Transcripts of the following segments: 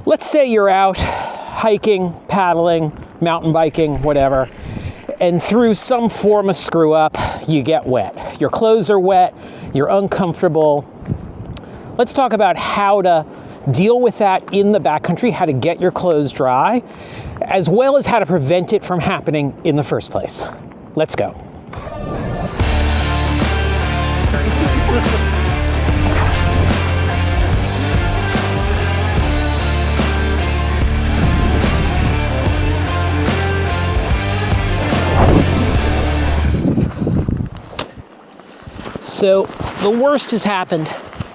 Let's say you're out hiking, paddling, mountain biking, whatever, and through some form of screw up, you get wet. Your clothes are wet, you're uncomfortable. Let's talk about how to deal with that in the backcountry, how to get your clothes dry, as well as how to prevent it from happening in the first place. Let's go. So the worst has happened.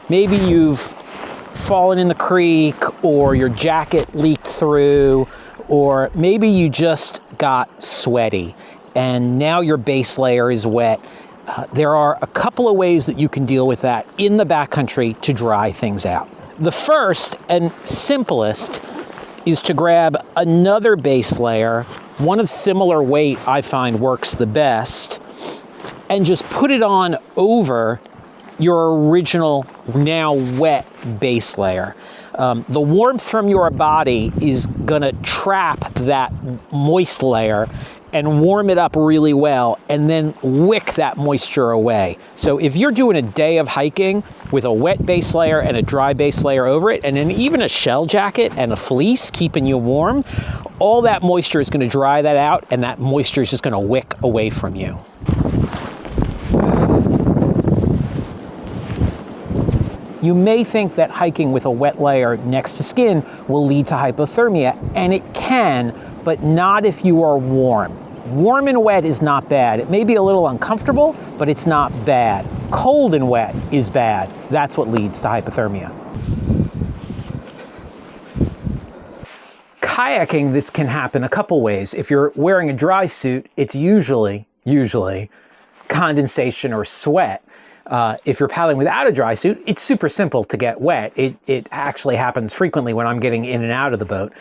Maybe you've fallen in the creek, or your jacket leaked through, or maybe you just got sweaty and now your base layer is wet. There are a couple of ways that you can deal with that in the backcountry to dry things out. The first and simplest is to grab another base layer, one of similar weight I find works the best, and just put it on over your original, now wet base layer. The warmth from your body is gonna trap that moist layer and warm it up really well, and then wick that moisture away. So if you're doing a day of hiking with a wet base layer and a dry base layer over it, and then even a shell jacket and a fleece keeping you warm, all that moisture is gonna dry that out, and that moisture is just gonna wick away from you. You may think that hiking with a wet layer next to skin will lead to hypothermia, and it can, but not if you are warm. Warm and wet is not bad. It may be a little uncomfortable, but it's not bad. Cold and wet is bad. That's what leads to hypothermia. Kayaking, this can happen a couple ways. If you're wearing a dry suit, it's usually condensation or sweat. If you're paddling without a dry suit, it's super simple to get wet. It actually happens frequently when I'm getting in and out of the boat.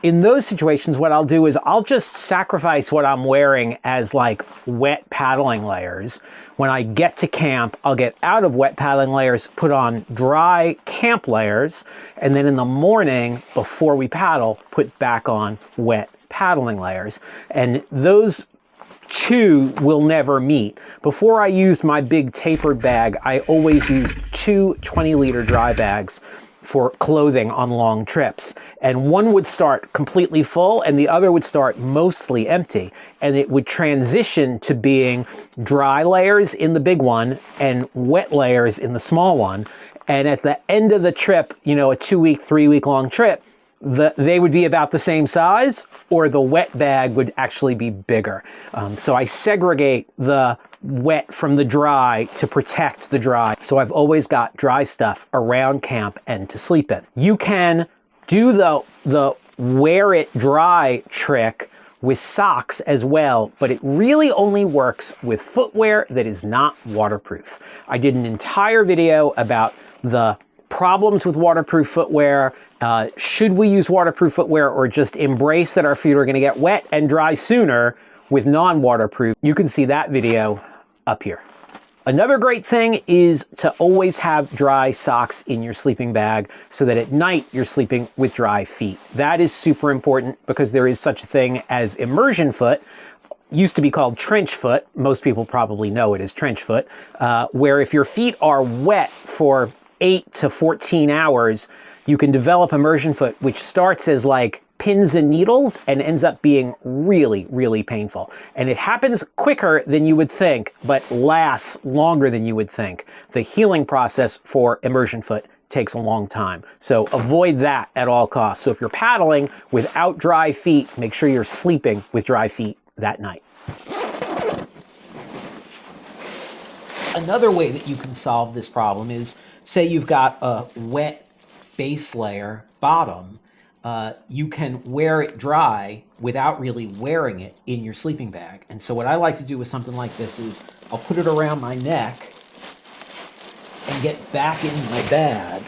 In those situations, what I'll do is I'll just sacrifice what I'm wearing as like wet paddling layers. When I get to camp, I'll get out of wet paddling layers, put on dry camp layers, and then in the morning, before we paddle, put back on wet paddling layers. And those two will never meet. Before I used my big tapered bag, I always used two 20-liter dry bags for clothing on long trips. And one would start completely full and the other would start mostly empty. And it would transition to being dry layers in the big one and wet layers in the small one. And at the end of the trip, you know, a 2-week, 3-week long trip, they would be about the same size, or the wet bag would actually be bigger. So I segregate the wet from the dry to protect the dry. So I've always got dry stuff around camp and to sleep in. You can do the wear it dry trick with socks as well, but it really only works with footwear that is not waterproof. I did an entire video about the problems with waterproof footwear. Should we use waterproof footwear or just embrace that our feet are going to get wet and dry sooner with non-waterproof? You can see that video up here. Another great thing is to always have dry socks in your sleeping bag so that at night you're sleeping with dry feet. That is super important because there is such a thing as immersion foot. Used to be called trench foot. Most people probably know it as trench foot, where if your feet are wet for 8 to 14 hours, you can develop immersion foot, which starts as like pins and needles and ends up being really, really painful. And it happens quicker than you would think, but lasts longer than you would think. The healing process for immersion foot takes a long time. So avoid that at all costs. So if you're paddling without dry feet, make sure you're sleeping with dry feet that night. Another way that you can solve this problem is, say you've got a wet base layer bottom, you can wear it dry without really wearing it in your sleeping bag. And so what I like to do with something like this is I'll put it around my neck and get back in my bag,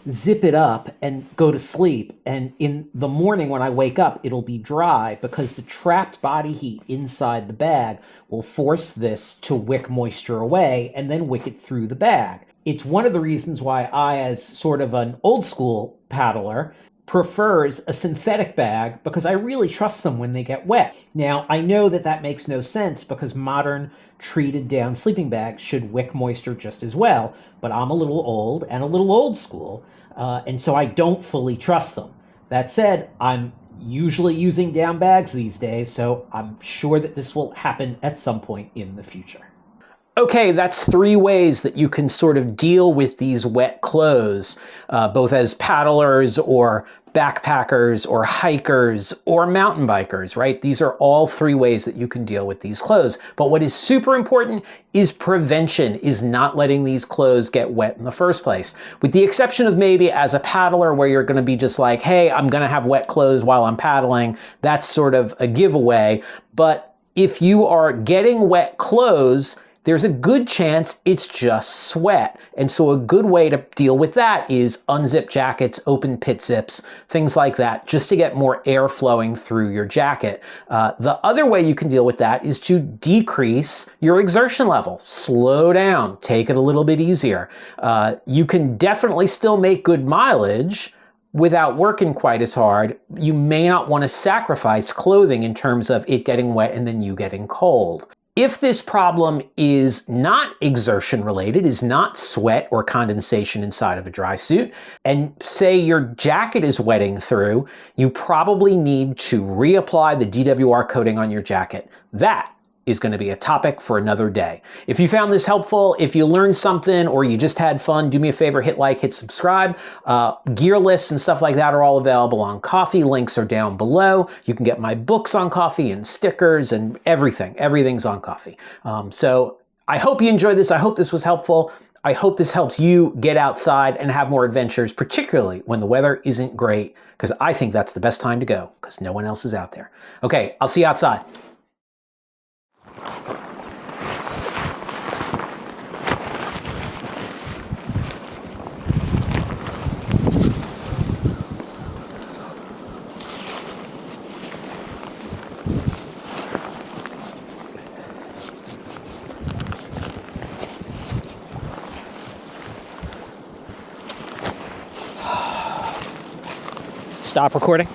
zip it up and go to sleep. And in the morning when I wake up, it'll be dry because the trapped body heat inside the bag will force this to wick moisture away and then wick it through the bag. It's one of the reasons why I, as sort of an old school paddler, prefers a synthetic bag, because I really trust them when they get wet. Now, I know that that makes no sense because modern treated down sleeping bags should wick moisture just as well, but I'm a little old and a little old school, and so I don't fully trust them. That said, I'm usually using down bags these days, so I'm sure that this will happen at some point in the future. Okay, that's 3 ways that you can sort of deal with these wet clothes, both as paddlers or backpackers or hikers or mountain bikers, right? These are all 3 ways that you can deal with these clothes. But what is super important is prevention, is not letting these clothes get wet in the first place. With the exception of maybe as a paddler where you're gonna be just like, hey, I'm gonna have wet clothes while I'm paddling. That's sort of a giveaway. But if you are getting wet clothes, there's a good chance it's just sweat. And so a good way to deal with that is unzip jackets, open pit zips, things like that, just to get more air flowing through your jacket. The other way you can deal with that is to decrease your exertion level. Slow down, take it a little bit easier. You can definitely still make good mileage without working quite as hard. You may not want to sacrifice clothing in terms of it getting wet and then you getting cold. If this problem is not exertion related, is not sweat or condensation inside of a dry suit, and say your jacket is wetting through, you probably need to reapply the DWR coating on your jacket. That is going to be a topic for another day. If you found this helpful, if you learned something or you just had fun, do me a favor, hit like, hit subscribe. Gear lists and stuff like that are all available on Ko-fi. Links are down below. You can get my books on Ko-fi and stickers and everything. Everything's on Ko-fi. So I hope you enjoyed this. I hope this was helpful. I hope this helps you get outside and have more adventures, particularly when the weather isn't great, because I think that's the best time to go because no one else is out there. Okay, I'll see you outside. Stop recording.